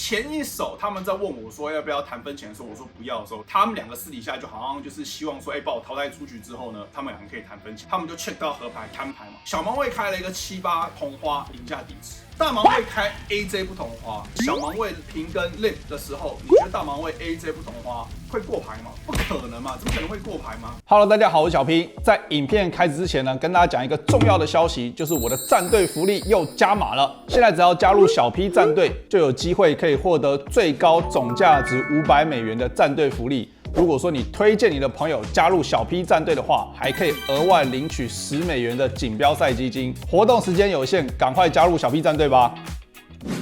前一手他们在问我说要不要谈分钱的时候，我说不要的时候，他们两个私底下就好像就是希望说，把我淘汰出局之后呢，他们两个可以谈分钱，他们就 check 到合牌摊牌嘛。小盲位开了一个7-8同花凌驾底池，大盲位开 AJ 不同花，小盲位平跟 limp 的时候，你觉得大盲位 AJ 不同花会过牌吗？不可能嘛，怎么可能会过牌吗 Hello， 大家好，我是小 P。在影片开始之前呢，跟大家讲一个重要的消息，就是我的战队福利又加码了。现在只要加入小 P 战队，就有机会可以获得最高总价值$500的战队福利。如果说你推荐你的朋友加入小 P 战队的话，还可以额外领取$10的锦标赛基金。活动时间有限，赶快加入小 P 战队吧。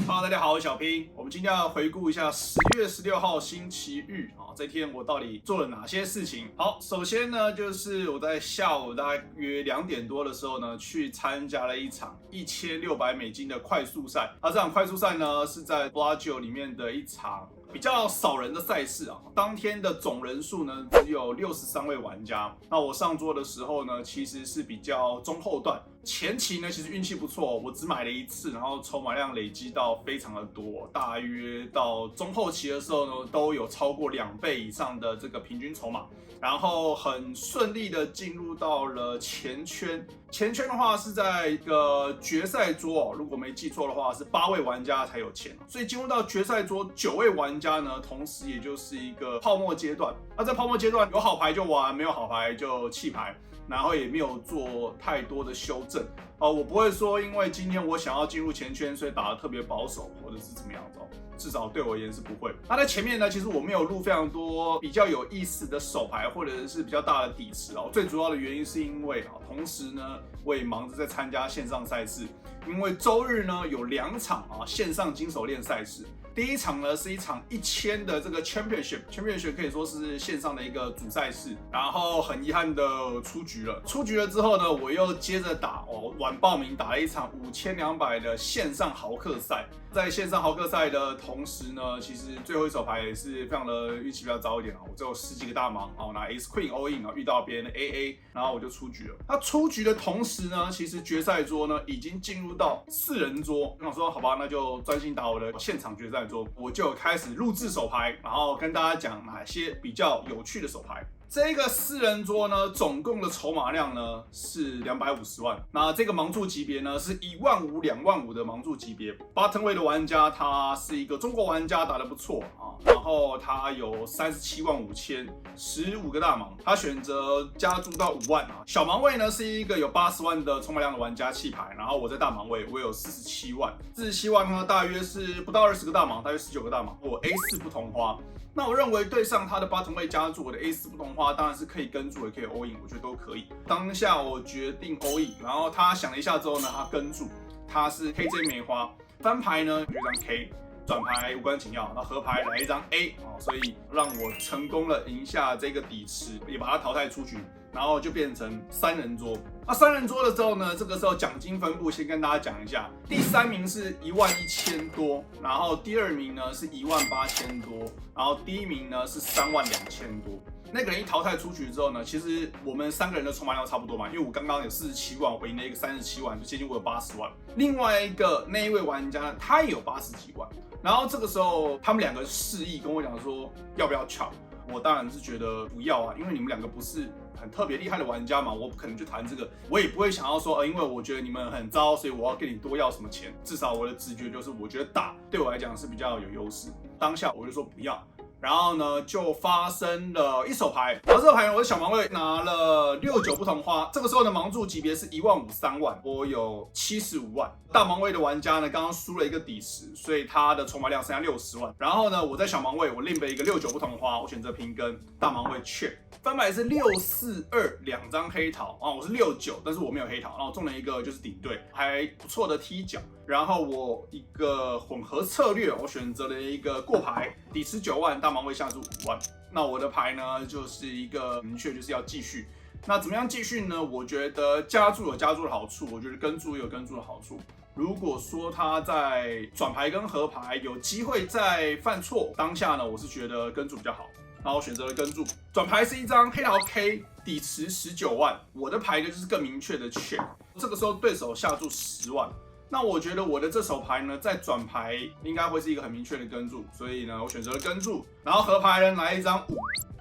Hello， 大家好，我是小 P。我们今天要回顾一下10月16号星期日啊，这天我到底做了哪些事情？好，首先呢，就是我在下午大约2点多的时候呢，去参加了一场$1600的快速赛。这场快速赛呢，是在 Bellagio 里面的一场比较少人的赛事啊。当天的总人数呢，只有63位玩家。那我上桌的时候呢，其实是比较中后段。前期呢，其实运气不错，我只买了1次，然后筹码量累积到非常的多，大约到中后期的时候呢，都有超过2倍以上的这个平均筹码，然后很顺利的进入到了前圈。前圈的话是在一个决赛桌如果没记错的话是8位玩家才有钱，所以进入到决赛桌9位玩家呢，同时也就是一个泡沫阶段。那在泡沫阶段有好牌就玩，没有好牌就弃牌。然后也没有做太多的修正我不会说因为今天我想要进入前圈，所以打得特别保守或者是怎么样子至少对我而言是不会。那在前面呢，其实我没有录非常多比较有意思的手牌或者是比较大的底池最主要的原因是因为同时呢，我也忙着在参加线上赛事，因为周日呢有2场线上金手链赛事。第一场呢是一场1000的这个 Championship 可以说是线上的一个主赛事，然后很遗憾的出局了。出局了之后呢，我又接着打晚报名打了一场5200的线上豪客赛。在线上豪客赛的同时呢，其实最后一手牌也是非常的运气比较糟一点我只有10几个大盲拿 Ace Queen all in 遇到别人的 AA， 然后我就出局了。那出局的同时呢，其实决赛桌呢已经进入到4人桌，我想说好吧，那就专心打我的现场决赛桌，我就开始录制手牌，然后跟大家讲哪些比较有趣的手牌。这个4人桌呢，总共的筹码量呢是250万。那这个盲注级别呢是1万5、2万5的盲注级别。bottom 位的玩家他是一个中国玩家，打得不错然后他有37万5千，15个大盲，他选择加注到5万小盲位呢是一个有80万的筹码量的玩家弃牌，然后我在大盲位我有47万，47万呢大约是不到20个大盲，大约19个大盲，我 A4 不同花。那我认为对上他的 bottom 位加注，我的 A4 不同花当然是可以跟注，也可以 all in， 我觉得都可以。当下我决定 all in， 然后他想了一下之后呢，他跟注，他是 KJ 梅花，翻牌呢有一张 K， 转牌无关紧要，那合牌来一张 A 所以让我成功了赢下这个底池，也把他淘汰出局，然后就变成3人桌。那3人桌的时候呢，这个时候奖金分布先跟大家讲一下，第3名是11000多，然后第2名呢是18000多，然后第1名呢是32000多。那个人一淘汰出局之后呢，其实我们3个人的筹码量差不多嘛，因为我刚刚有47万，我赢了一个37万，就接近我有80万。另外一个那一位玩家呢，他也有80几万。然后这个时候他们2个示意跟我讲说要不要抢，我当然是觉得不要因为你们2个不是很特别厉害的玩家嘛，我不可能去谈这个，我也不会想要说因为我觉得你们很糟，所以我要跟你多要什么钱。至少我的直觉就是，我觉得打对我来讲是比较有优势。当下我就说不要。然后呢，就发生了一手牌，然后这手牌呢，我的小盲位拿了69不同花。这个时候的盲注级别是1万5、3万，我有75万。大盲位的玩家呢，刚刚输了一个底池，所以他的筹码量剩下60万。然后呢，我在小盲位，我另备一个69不同花，我选择平跟，大盲位 check。翻牌是642，2张黑桃我是69，但是我没有黑桃，然后我中了一个就是顶对，还不错的踢脚。然后我一个混合策略，我选择了一个过牌，底池9万，大盲位下注5万。那我的牌呢，就是一个明确就是要继续。那怎么样继续呢？我觉得加注有加注的好处，我觉得跟注也有跟注的好处。如果说他在转牌跟合牌有机会再犯错，当下呢，我是觉得跟注比较好。然后选择了跟注，转牌是一张黑桃 K， 底池19万，我的牌呢就是更明确的 check。这个时候对手下注10万，那我觉得我的这手牌呢，在转牌应该会是一个很明确的跟注，所以呢，我选择了跟注。然后合牌人来一张5，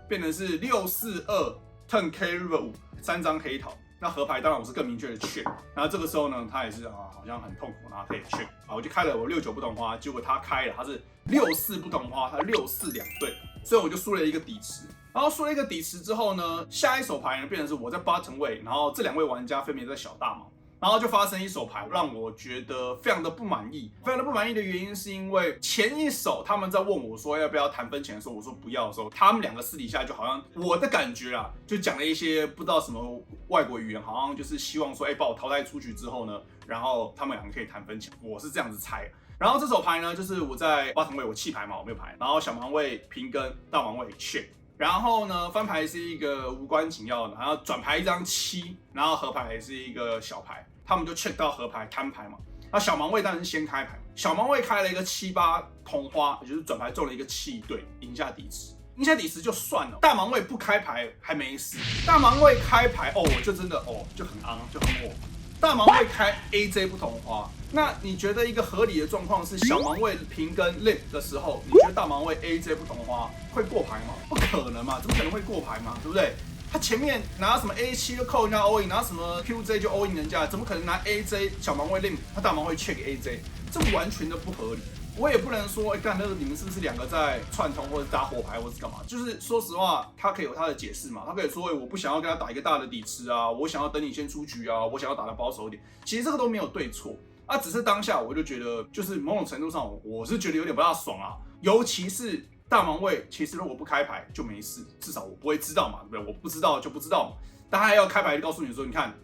变成是642 turn K river 5，3张黑桃。那合牌当然我是更明确的 check。然后这个时候呢，他也是好像很痛苦，然后他也 check。我就开了我69不同花，结果他开了，他是64不同花，他64两对，所以我就输了一个底池。然后输了一个底池之后呢，下一手牌呢变成是我在 bottom 位，然后这2位玩家分别在小大盲。然后就发生一手牌，让我觉得非常的不满意。非常的不满意的原因是因为前一手他们在问我说要不要谈分钱的时候，我说不要的时候，他们2个私底下就好像我的感觉啦，就讲了一些不知道什么外国语言，好像就是希望说，把我淘汰出去之后呢，然后他们2个可以谈分钱，我是这样子猜。然后这手牌呢，就是我在bottom位我弃牌嘛，我没有牌，然后小盲位平跟，大盲位 check。然后呢，翻牌是一个无关紧要的，然后转牌一张7，然后合牌是一个小牌，他们就 check 到合牌摊牌嘛。那小盲位当然是先开牌，小盲位开了一个7-8同花，也就是转牌中了一个7，对，赢下底池。赢下底池就算了，大盲位不开牌还没事，大盲位开牌我就真的就很昂，就很猛。大盲位开 AJ 不同花，那你觉得一个合理的状况是小盲位平跟 limp 的时候，你觉得大盲位 AJ 不同花会过牌吗？不可能嘛，怎么可能会过牌嘛，对不对？他前面拿什么 A7 就扣人家 all in， 拿什么 QJ 就 all in 人家，怎么可能拿 AJ 小盲位 limp， 他大盲会 check AJ， 这完全的不合理。我也不能说，干那个你们是不是2个在串通或者打火牌或者是干嘛？就是说实话，他可以有他的解释嘛，他可以说，我不想要跟他打一个大的底池啊，我想要等你先出局啊，我想要打得保守一点。其实这个都没有对错啊，只是当下我就觉得，就是某种程度上，我是觉得有点不大爽啊，尤其是大盲位，其实如果不开牌就没事，至少我不会知道嘛，对不对？我不知道就不知道嘛，但他还要开牌就告诉你说，你看，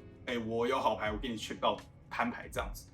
我有好牌，我给你 check 到摊牌这样子。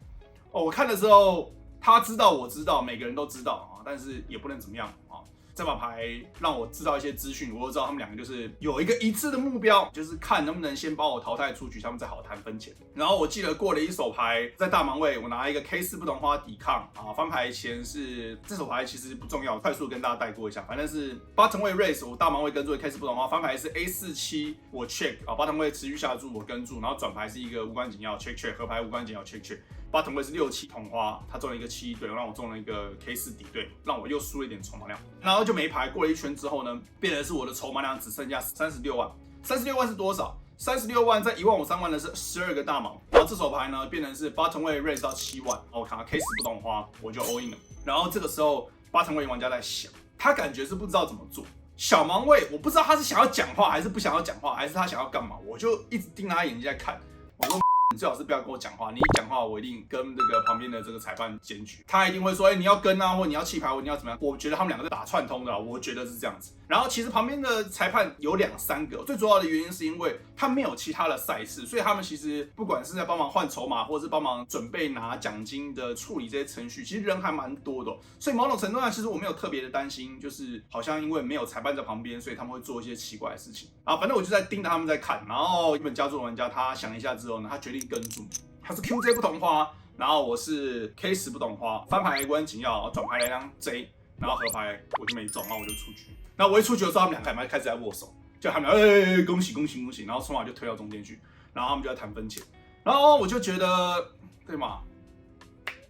我看的时候。他知道，我知道，每个人都知道啊，但是也不能怎么样啊。这把牌让我知道一些资讯，我就知道他们2个就是有一个一致的目标，就是看能不能先把我淘汰出局，他们再好谈分钱。然后我记得过了一手牌，在大盲位我拿一个 K4不同花抵抗啊，翻牌前是这手牌其实不重要，快速跟大家带过一下，反正是 bottom 位 raise 我大盲位跟注 K4不同花，翻牌是 A47我 check 啊 bottom 位持续下注我跟注，然后转牌是一个无关紧要 check check， 合牌无关紧要 check check。bottom 位是6-7同花，他中了一个7对，让我中了一个 K4底对，让我又输了一点筹码量，然后就没牌。过了一圈之后呢，变成是我的筹码量只剩下36万。36万是多少？36万在1万5、3万的是12个大盲。然后这手牌呢，变成是 bottom 位 raise 到7万，我看 K10不同花，我就 all in 了。然后这个时候 bottom 位玩家在想，他感觉是不知道怎么做。小盲位我不知道他是想要讲话还是不想要讲话，还是他想要干嘛，我就一直盯他眼睛在看。我说你最好是不要跟我讲话，你一讲话我一定跟这个旁边的这个裁判检举，他一定会说，你要跟啊，或你要弃牌，或你要怎么样？我觉得他们2个是打串通的，我觉得是这样子。然后其实旁边的裁判有2-3个，最主要的原因是因为他没有其他的赛事，所以他们其实不管是在帮忙换筹码，或者是帮忙准备拿奖金的处理这些程序，其实人还蛮多的。所以某种程度上，其实我没有特别的担心，就是好像因为没有裁判在旁边，所以他们会做一些奇怪的事情啊。反正我就在盯着他们在看。然后一本加注玩家他想一下之后呢，他决定跟注，他是 QJ 不同花，然后我是 K10不同花，翻牌无关紧要，转牌来张 J， 然后合牌我就没中，然后我就出局。那我一出局的时候，他们2个开始在握手，就他们恭喜恭喜恭喜，然后筹码就推到中间去，然后他们就在谈分钱，然后我就觉得对吗？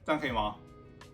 这样可以吗？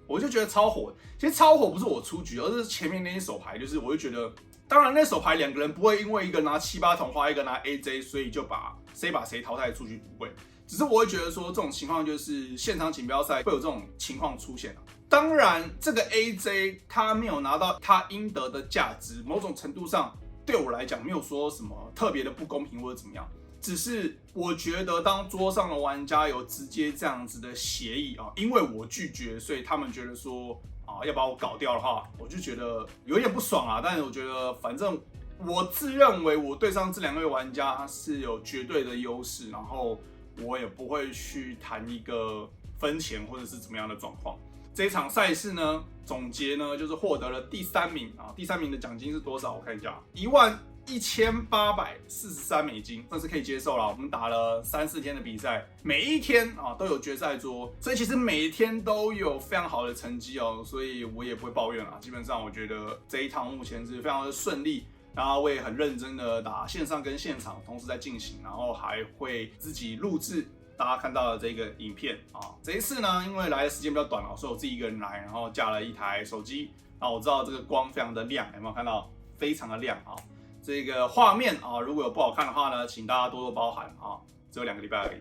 我就觉得超火。其实超火不是我出局，而是前面那一手牌，就是我就觉得，当然那手牌2个人不会因为一个拿7-8同花，一个拿 AJ， 所以就把谁淘汰出局，不会。只是我会觉得说，这种情况就是现场锦标赛会有这种情况出现。当然，这个 AJ 他没有拿到他应得的价值，某种程度上对我来讲没有说什么特别的不公平或者怎么样。只是我觉得，当桌上的玩家有直接这样子的协议啊，因为我拒绝，所以他们觉得说要把我搞掉的话，我就觉得有点不爽啊。但是我觉得，反正我自认为我对上这2位玩家是有绝对的优势，然后我也不会去谈一个分钱或者是怎么样的状况。这一场赛事呢，总结呢就是获得了第3名啊，第3名的奖金是多少？我看一下，11843美金，算是可以接受了。我们打了3-4天的比赛，每一天都有决赛桌，所以其实每一天都有非常好的成绩哦，所以我也不会抱怨啦。基本上我觉得这一趟目前是非常的顺利。然后我也很认真的打线上跟现场同时在进行，然后还会自己录制大家看到的这个影片啊。这一次呢，因为来的时间比较短所以我自己一个人来，然后架了一台手机。我知道这个光非常的亮，有没有看到？非常的亮啊！这个画面啊，如果有不好看的话呢，请大家多多包涵啊，只有2个礼拜而已。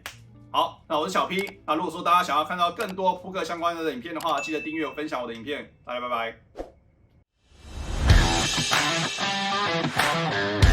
好，那我是小 P。那如果说大家想要看到更多扑克相关的影片的话，记得订阅、分享我的影片。大家拜拜。